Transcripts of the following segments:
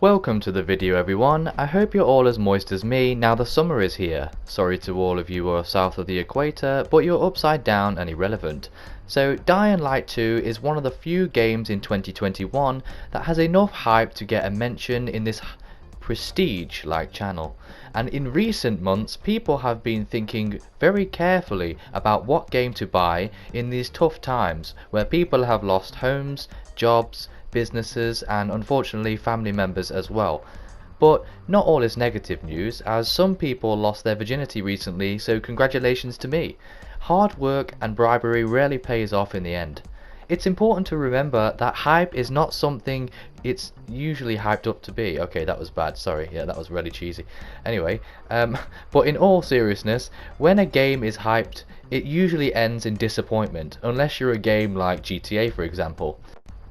Welcome to the video everyone. I hope you're all as moist as me now the summer is here. Sorry to all of you who are south of the equator, but you're upside down and irrelevant. So Dying Light 2 is one of the few games in 2021 that has enough hype to get a mention in this prestige-like channel. And in recent months people have been thinking very carefully about what game to buy in these tough times where people have lost homes, jobs, businesses and unfortunately family members as well. But not all is negative news, as some people lost their virginity recently, so congratulations to me. Hard work and bribery rarely pays off in the end. It's important to remember that hype is not something it's usually hyped up to be. Okay, that was bad, sorry, yeah, that was really cheesy. Anyway, but in all seriousness, when a game is hyped, it usually ends in disappointment, unless you're a game like GTA for example.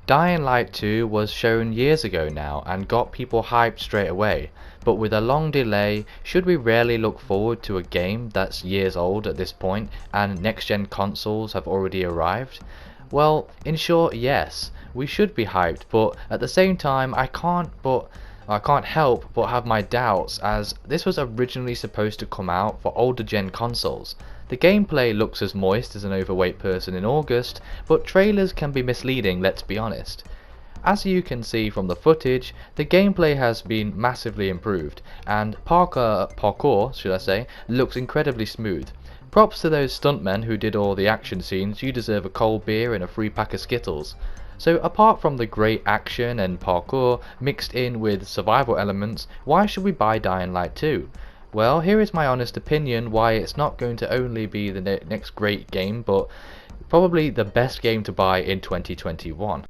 Dying Light 2 was shown years ago now and got people hyped straight away, but with a long delay, should we rarely look forward to a game that's years old at this point and next gen consoles have already arrived? Well, in short, yes, we should be hyped, but at the same time I can't help but have my doubts, as this was originally supposed to come out for older gen consoles. The gameplay looks as moist as an overweight person in August, but trailers can be misleading, let's be honest. As you can see from the footage, the gameplay has been massively improved, and parkour should I say, looks incredibly smooth. Props to those stuntmen who did all the action scenes. You deserve a cold beer and a free pack of Skittles. So apart from the great action and parkour mixed in with survival elements, why should we buy Dying Light 2? Well, here is my honest opinion why it's not going to only be the next great game, but probably the best game to buy in 2021.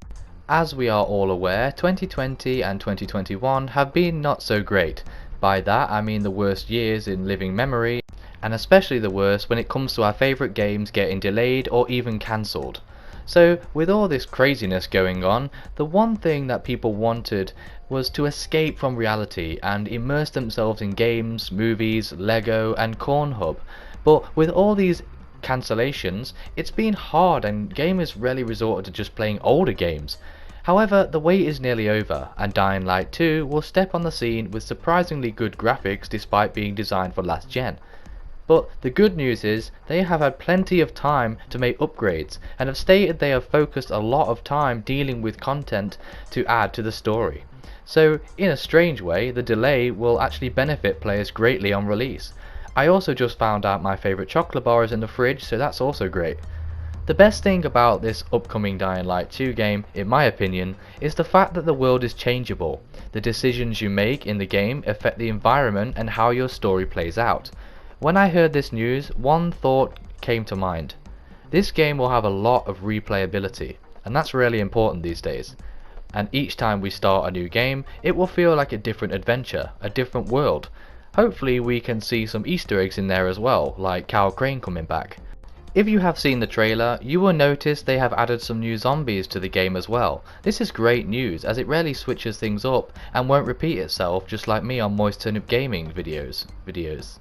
As we are all aware, 2020 and 2021 have been not so great. By that I mean the worst years in living memory, and especially the worst when it comes to our favourite games getting delayed or even cancelled. So with all this craziness going on, the one thing that people wanted was to escape from reality and immerse themselves in games, movies, Lego and Cornhub. But with all these cancellations, it's been hard and gamers rarely resorted to just playing older games. However, the wait is nearly over, and Dying Light 2 will step on the scene with surprisingly good graphics despite being designed for last gen. But the good news is they have had plenty of time to make upgrades and have stated they have focused a lot of time dealing with content to add to the story. So in a strange way, the delay will actually benefit players greatly on release. I also just found out my favourite chocolate bar is in the fridge, so that's also great. The best thing about this upcoming Dying Light 2 game, in my opinion, is the fact that the world is changeable. The decisions you make in the game affect the environment and how your story plays out. When I heard this news, one thought came to mind. This game will have a lot of replayability, and that's really important these days. And each time we start a new game, it will feel like a different adventure, a different world. Hopefully we can see some Easter eggs in there as well, like Kyle Crane coming back. If you have seen the trailer, you will notice they have added some new zombies to the game as well. This is great news, as it rarely switches things up and won't repeat itself just like me on Moist Turnip Gaming videos.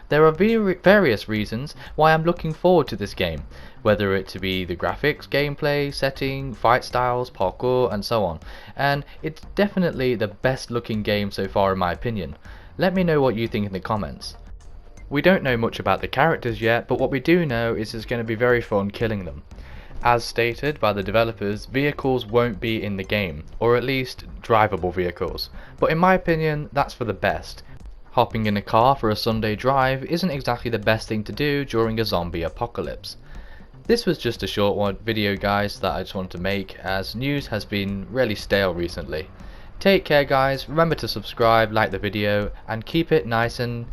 There are various reasons why I'm looking forward to this game, whether it to be the graphics, gameplay, setting, fight styles, parkour and so on, and it's definitely the best looking game so far in my opinion. Let me know what you think in the comments. We don't know much about the characters yet, but what we do know is it's going to be very fun killing them. As stated by the developers, vehicles won't be in the game, or at least drivable vehicles, but in my opinion that's for the best. Hopping in a car for a Sunday drive isn't exactly the best thing to do during a zombie apocalypse. This was just a short video guys that I just wanted to make, as news has been really stale recently. Take care guys, remember to subscribe, like the video and keep it nice and